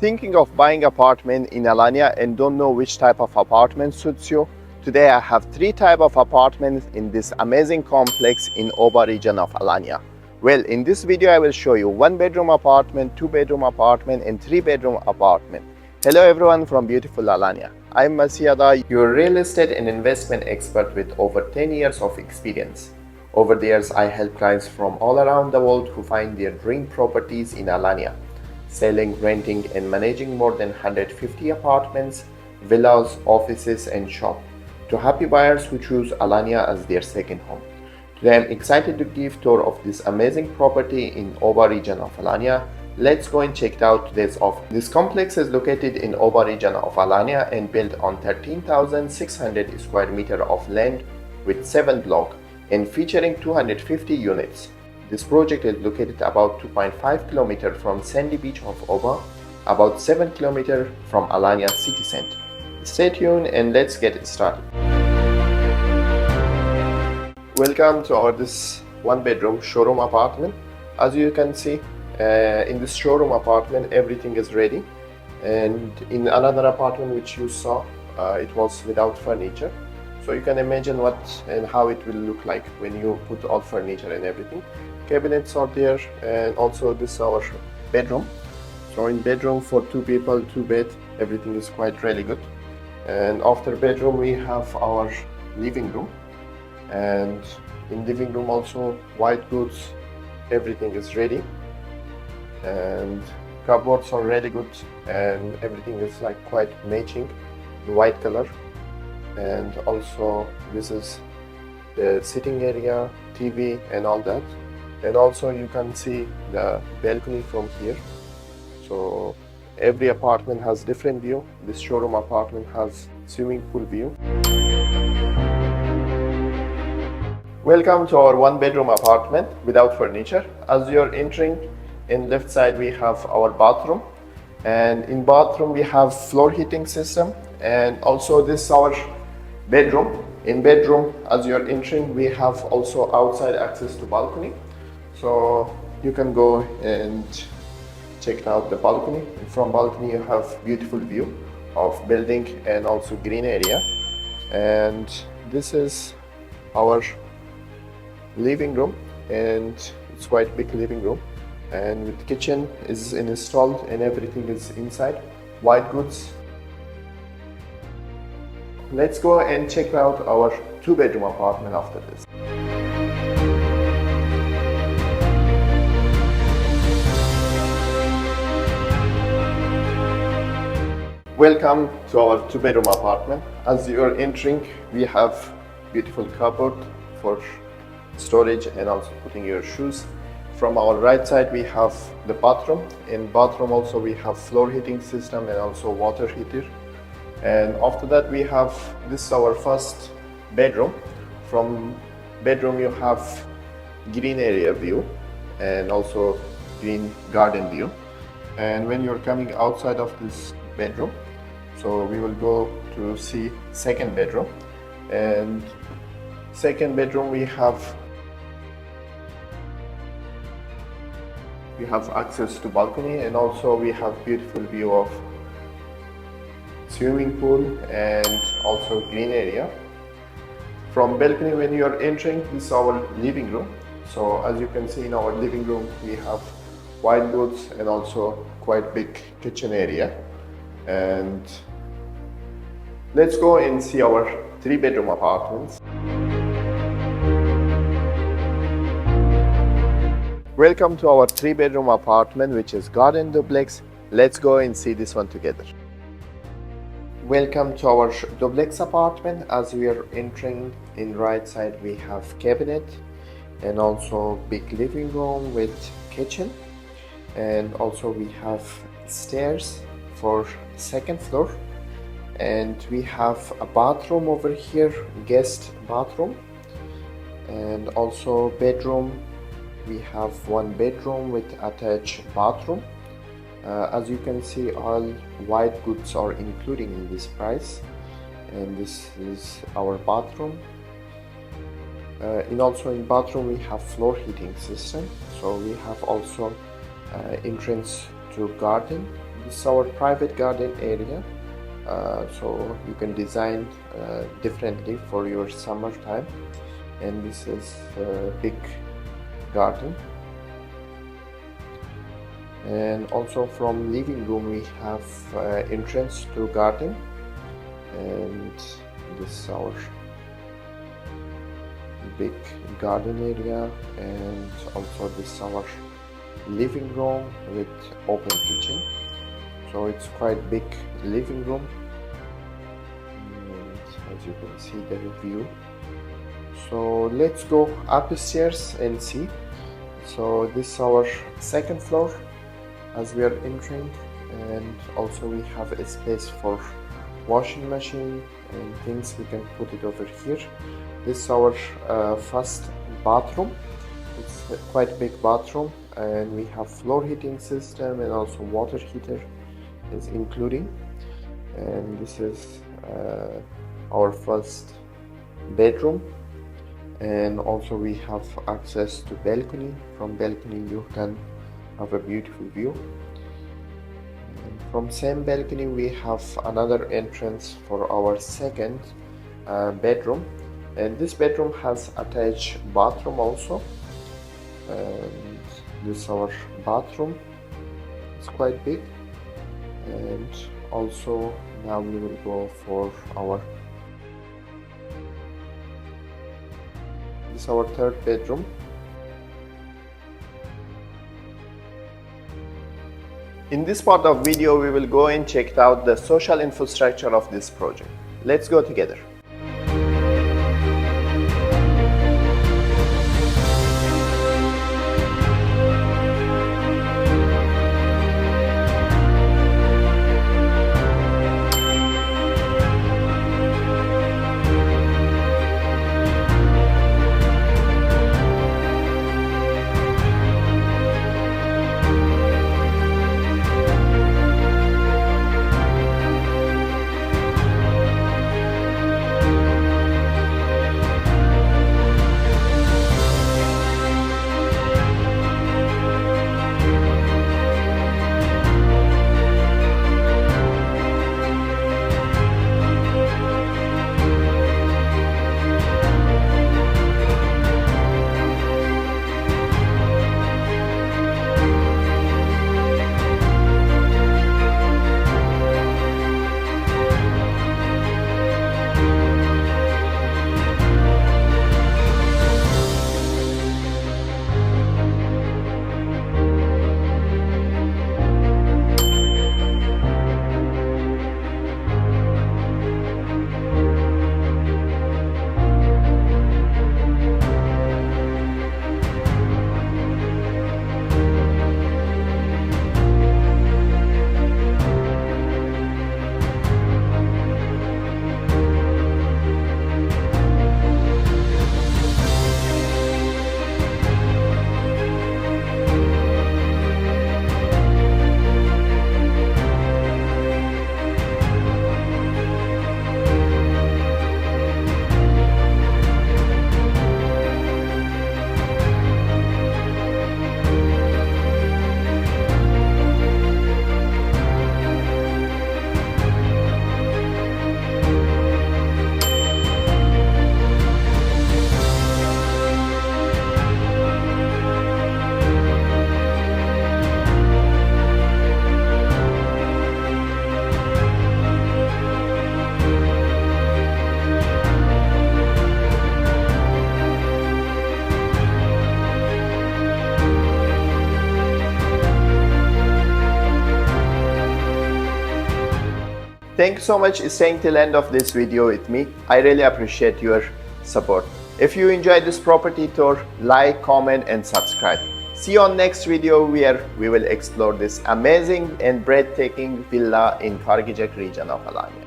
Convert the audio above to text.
Thinking of buying apartment in Alanya and don't know which type of apartment suits you? Today I have three type of apartments in this amazing complex in Oba region of Alanya. Well, in this video I will show you 1-bedroom apartment, 2-bedroom apartment and 3-bedroom apartment. Hello everyone from beautiful Alanya. I'm MESIH, your real estate and investment expert with over 10 years of experience. Over the years I help clients from all around the world who find their dream properties in Alanya. Selling, renting and managing more than 150 apartments, villas, offices and shop to happy buyers who choose Alanya as their second home. Today I'm excited to give tour of this amazing property in Oba region of Alanya. Let's go and check it out today's offer. This complex is located in Oba region of Alanya and built on 13,600 square meter of land with 7 blocks and featuring 250 units. This project is located about 2.5 km from sandy beach of Oba, about 7 km from Alanya city center. Stay tuned and let's get started. Welcome to this 1-bedroom showroom apartment. As you can see, in this showroom apartment everything is ready, and in another apartment which you saw, it was without furniture. So you can imagine what and how it will look like when you put all furniture and everything. Cabinets are there, and also this is our bedroom. So in bedroom for 2 people, 2 bed, everything is quite really good. And after bedroom we have our living room, and in living room also white goods, everything is ready, and cupboards are really good, and everything is like quite matching in white color. And also this is the sitting area, TV and all that. And also you can see the balcony from here. So every apartment has different view. This showroom apartment has swimming pool view. Welcome to our 1-bedroom apartment without furniture. As you're entering, in left side we have our bathroom, and in bathroom we have floor heating system. And also this is our bedroom. In bedroom, as you're entering, we have also outside access to balcony. So you can go and check out the balcony. From balcony you have beautiful view of building and also green area. And this is our living room, and it's quite big living room, and with kitchen is installed and everything is inside. White goods. Let's go and check out our 2-bedroom apartment after this. Welcome to our 2-bedroom apartment. As you're entering, we have beautiful cupboard for storage and also putting your shoes. From our right side we have the bathroom. In bathroom also we have floor heating system and also water heater. And after that we have, this is our first bedroom. From bedroom you have green area view and also green garden view. And when you're coming outside of this bedroom, so we will go to see second bedroom. And second bedroom we have access to balcony, and also we have beautiful view of swimming pool and also green area. From balcony, when you are entering, this is our living room. So as you can see in our living room we have white goods and also quite big kitchen area. And let's go and see our 3-bedroom apartments. Welcome to our 3-bedroom apartment, which is garden duplex. Let's go and see this one together. Welcome to our duplex apartment. As we are entering, in right side we have cabinet and also big living room with kitchen, and also we have stairs for second floor, and we have a bathroom over here, guest bathroom, and also bedroom. We have 1 bedroom with attached bathroom. As you can see, all white goods are included in this price, and this is our bathroom. Also in bathroom we have floor heating system, so we have also entrance to garden This is our private garden area. So you can design differently for your summertime. And this is a big garden. And also from living room we have entrance to garden, and this is our big garden area. And also this is our living room with open kitchen, so it's quite big living room. And as you can see the view. So let's go upstairs and see. So this is our second floor as we are entering, and also we have a space for washing machine and things. We can put it over here. This is our first bathroom. It's a quite big bathroom, and we have floor heating system and also water heater is including. And this is our first bedroom, and also we have access to balcony. From balcony you can have a beautiful view. And from same balcony we have another entrance for our second bedroom, and this bedroom has attached bathroom also. And this is our bathroom. It's quite big. And also now we will go for our this is our third bedroom. In this part of video we will go and check out the social infrastructure of this project. Let's go together. Thank you so much for staying till end of this video with me. I really appreciate your support. If you enjoyed this property tour, like, comment and subscribe. See you on next video where we will explore this amazing and breathtaking villa in Kargıcak region of Alanya.